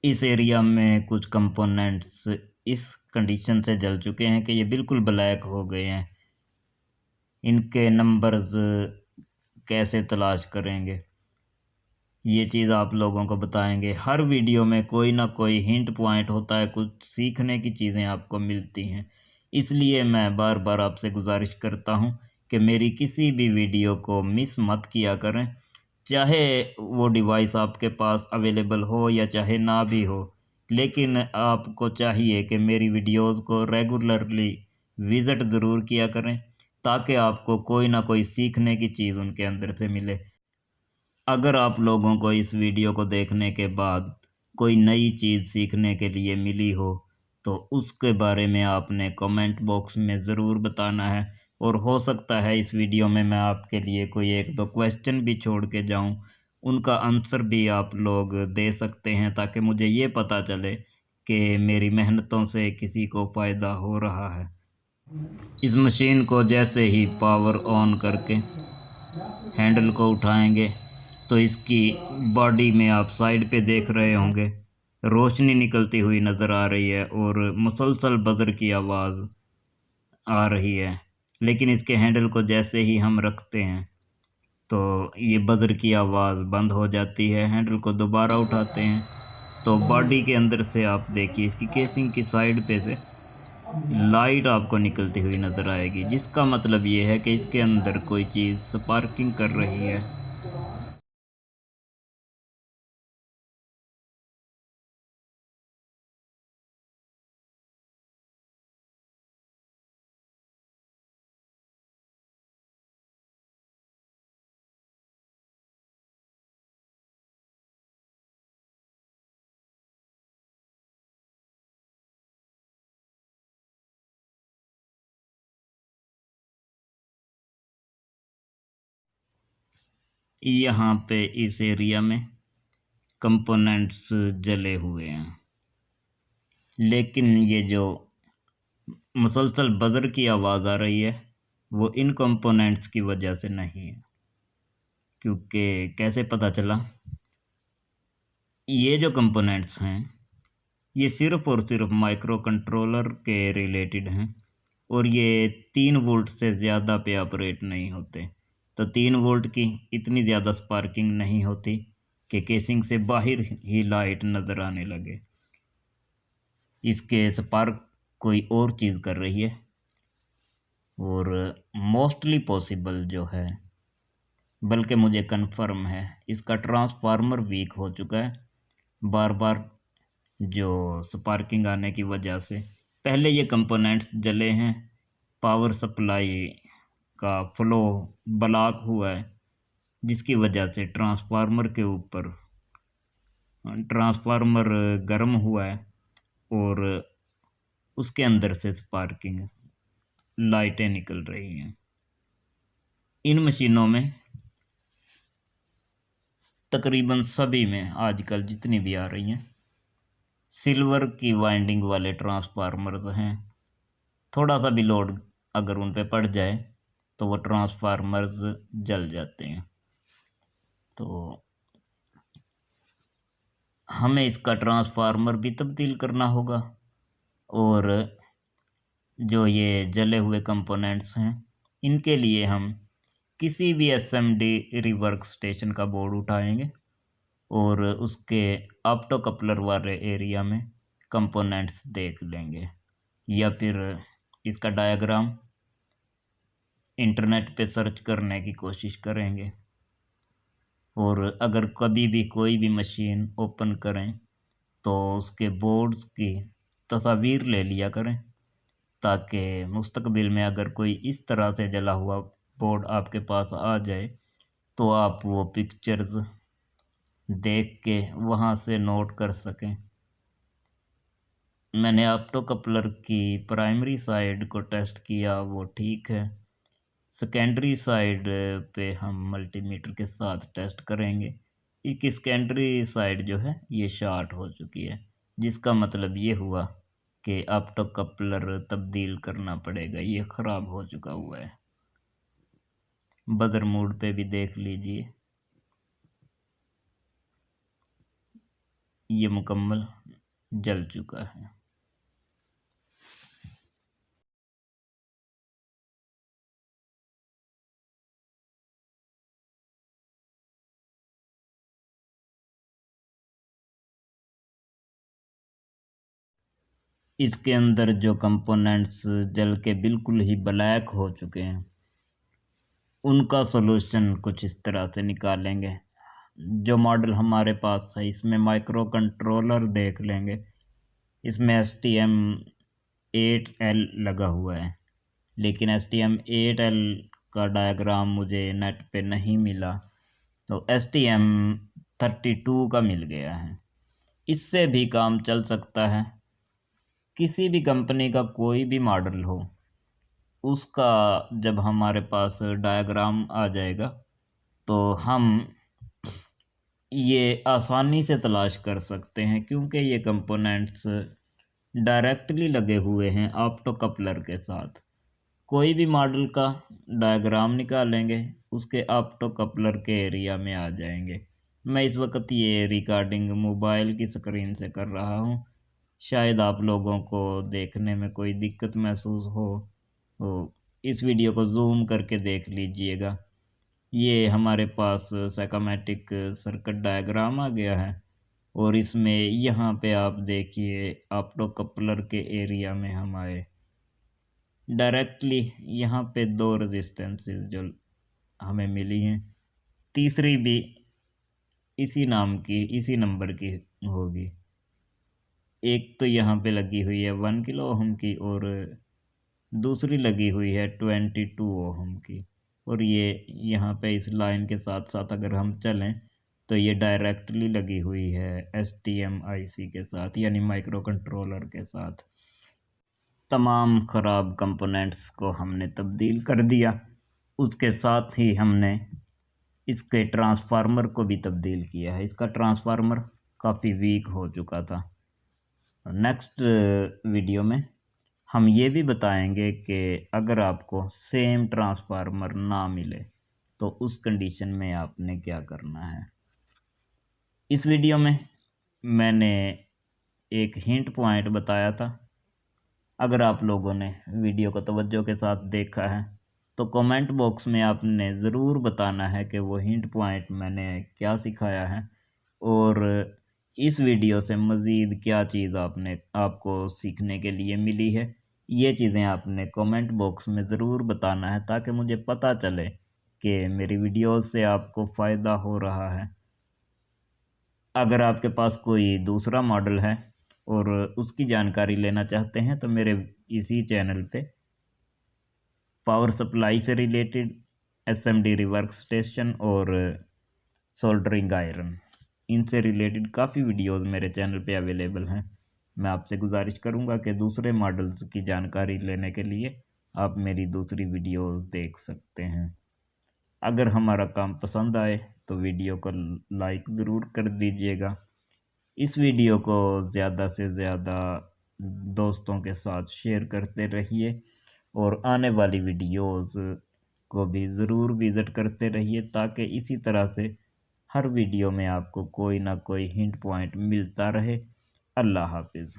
इस एरिया में कुछ कंपोनेंट्स इस कंडीशन से जल चुके हैं कि ये बिल्कुल ब्लैक हो गए हैं। इनके नंबर्स कैसे तलाश करेंगे, ये चीज़ आप लोगों को बताएंगे। हर वीडियो में कोई ना कोई हिंट पॉइंट होता है, कुछ सीखने की चीज़ें आपको मिलती हैं। इसलिए मैं बार बार आपसे गुजारिश करता हूं कि मेरी किसी भी वीडियो को मिस मत किया करें, चाहे वो डिवाइस आपके पास अवेलेबल हो या चाहे ना भी हो। लेकिन आपको चाहिए कि मेरी वीडियोस को रेगुलरली विज़िट ज़रूर किया करें, ताकि आपको कोई ना कोई सीखने की चीज़ उनके अंदर से मिले। अगर आप लोगों को इस वीडियो को देखने के बाद कोई नई चीज़ सीखने के लिए मिली हो, तो उसके बारे में आपने कमेंट बॉक्स में ज़रूर बताना है। और हो सकता है इस वीडियो में मैं आपके लिए कोई एक दो क्वेश्चन भी छोड़ के जाऊं, उनका आंसर भी आप लोग दे सकते हैं, ताकि मुझे ये पता चले कि मेरी मेहनतों से किसी को फ़ायदा हो रहा है। इस मशीन को जैसे ही पावर ऑन करके हैंडल को उठाएंगे तो इसकी बॉडी में आप साइड पे देख रहे होंगे रोशनी निकलती हुई नज़र आ रही है और मुसलसल बजर की आवाज़ आ रही है। लेकिन इसके हैंडल को जैसे ही हम रखते हैं तो ये बजर की आवाज़ बंद हो जाती है। हैंडल को दोबारा उठाते हैं तो बॉडी के अंदर से आप देखिए इसकी केसिंग की साइड पे से लाइट आपको निकलती हुई नज़र आएगी, जिसका मतलब ये है कि इसके अंदर कोई चीज़ स्पार्किंग कर रही है। यहाँ पे इस एरिया में कंपोनेंट्स जले हुए हैं, लेकिन ये जो मुसलसल बजर की आवाज़ आ रही है वो इन कंपोनेंट्स की वजह से नहीं है। क्योंकि कैसे पता चला, ये जो कंपोनेंट्स हैं ये सिर्फ़ और सिर्फ माइक्रो कंट्रोलर के रिलेटेड हैं और ये 3 वोल्ट से ज़्यादा पे ऑपरेट नहीं होते। तो 3 वोल्ट की इतनी ज़्यादा स्पार्किंग नहीं होती कि केसिंग से बाहर ही लाइट नज़र आने लगे। इसके स्पार्क कोई और चीज़ कर रही है और मोस्टली पॉसिबल जो है, बल्कि मुझे कंफर्म है, इसका ट्रांसफार्मर वीक हो चुका है बार बार जो स्पार्किंग आने की वजह से। पहले ये कंपोनेंट्स जले हैं, पावर सप्लाई का फ्लो ब्लॉक हुआ है, जिसकी वजह से ट्रांसफार्मर गर्म हुआ है और उसके अंदर से स्पार्किंग लाइटें निकल रही हैं। इन मशीनों में तकरीबन सभी में आजकल जितनी भी आ रही हैं सिल्वर की वाइंडिंग वाले ट्रांसफार्मर्स हैं। थोड़ा सा भी लोड अगर उन पे पड़ जाए तो वो ट्रांसफार्मर्स जल जाते हैं। तो हमें इसका ट्रांसफार्मर भी तब्दील करना होगा और जो ये जले हुए कंपोनेंट्स हैं इनके लिए हम किसी भी एसएमडी रिवर्क स्टेशन का बोर्ड उठाएंगे और उसके ऑप्टो कपलर वाले एरिया में कंपोनेंट्स देख लेंगे, या फिर इसका डायग्राम इंटरनेट पे सर्च करने की कोशिश करेंगे। और अगर कभी भी कोई भी मशीन ओपन करें तो उसके बोर्ड्स की तस्वीर ले लिया करें, ताकि मुस्तकबिल में अगर कोई इस तरह से जला हुआ बोर्ड आपके पास आ जाए तो आप वो पिक्चर्स देख के वहाँ से नोट कर सकें। मैंने ऑप्टो कपलर की प्राइमरी साइड को टेस्ट किया, वो ठीक है। सेकेंडरी साइड पे हम मल्टीमीटर के साथ टेस्ट करेंगे। इसकी सेकेंडरी साइड जो है ये शॉर्ट हो चुकी है, जिसका मतलब ये हुआ कि ऑप्टो कपलर तब्दील करना पड़ेगा, ये ख़राब हो चुका हुआ है। बजर मोड पे भी देख लीजिए। ये मुकम्मल जल चुका है। इसके अंदर जो कंपोनेंट्स जल के बिल्कुल ही ब्लैक हो चुके हैं उनका सलूशन कुछ इस तरह से निकालेंगे। जो मॉडल हमारे पास है इसमें माइक्रो कंट्रोलर देख लेंगे, इसमें STM8L लगा हुआ है, लेकिन STM8L का डायग्राम मुझे नेट पे नहीं मिला, तो STM32 का मिल गया है। इससे भी काम चल सकता है। किसी भी कंपनी का कोई भी मॉडल हो, उसका जब हमारे पास डायग्राम आ जाएगा तो हम ये आसानी से तलाश कर सकते हैं, क्योंकि ये कंपोनेंट्स डायरेक्टली लगे हुए हैं ऑप्टो कपलर के साथ। कोई भी मॉडल का डायग्राम निकालेंगे, उसके ऑप्टो कपलर के एरिया में आ जाएंगे। मैं इस वक्त ये रिकॉर्डिंग मोबाइल की स्क्रीन से कर रहा हूँ, शायद आप लोगों को देखने में कोई दिक्कत महसूस हो तो इस वीडियो को जूम करके देख लीजिएगा। ये हमारे पास साइकोमेटिक सर्किट डायग्राम आ गया है और इसमें यहाँ पे आप देखिए ऑप्टो कपलर के एरिया में हम आए। डायरेक्टली यहाँ पे दो रेजिस्टेंसेस जो हमें मिली हैं, तीसरी भी इसी नाम की इसी नंबर की होगी। एक तो यहाँ पे लगी हुई है 1 किलो ओहम की और दूसरी लगी हुई है 22 ओहम की। और ये यहाँ पे इस लाइन के साथ साथ अगर हम चलें तो ये डायरेक्टली लगी हुई है STM IC के साथ, यानी माइक्रो कंट्रोलर के साथ। तमाम ख़राब कंपोनेंट्स को हमने तब्दील कर दिया, उसके साथ ही हमने इसके ट्रांसफार्मर को भी तब्दील किया है। इसका ट्रांसफार्मर काफ़ी वीक हो चुका था। नेक्स्ट वीडियो में हम ये भी बताएंगे कि अगर आपको सेम ट्रांसफार्मर ना मिले तो उस कंडीशन में आपने क्या करना है। इस वीडियो में मैंने एक हिंट पॉइंट बताया था। अगर आप लोगों ने वीडियो को तवज्जो के साथ देखा है तो कमेंट बॉक्स में आपने ज़रूर बताना है कि वो हिंट पॉइंट मैंने क्या सिखाया है और इस वीडियो से मज़ीद क्या चीज़ आपको सीखने के लिए मिली है। ये चीज़ें आपने कमेंट बॉक्स में ज़रूर बताना है ताकि मुझे पता चले कि मेरी वीडियोस से आपको फ़ायदा हो रहा है। अगर आपके पास कोई दूसरा मॉडल है और उसकी जानकारी लेना चाहते हैं तो मेरे इसी चैनल पे पावर सप्लाई से रिलेटेड, SMD रिवर्क स्टेशन और सोल्डरिंग आयरन, इनसे रिलेटेड काफ़ी वीडियोस मेरे चैनल पे अवेलेबल हैं। मैं आपसे गुजारिश करूंगा कि दूसरे मॉडल्स की जानकारी लेने के लिए आप मेरी दूसरी वीडियोस देख सकते हैं। अगर हमारा काम पसंद आए तो वीडियो को लाइक ज़रूर कर दीजिएगा। इस वीडियो को ज़्यादा से ज़्यादा दोस्तों के साथ शेयर करते रहिए और आने वाली वीडियोस को भी ज़रूर विज़िट करते रहिए ताकि इसी तरह से हर वीडियो में आपको कोई ना कोई हिंट पॉइंट मिलता रहे। अल्लाह हाफिज़।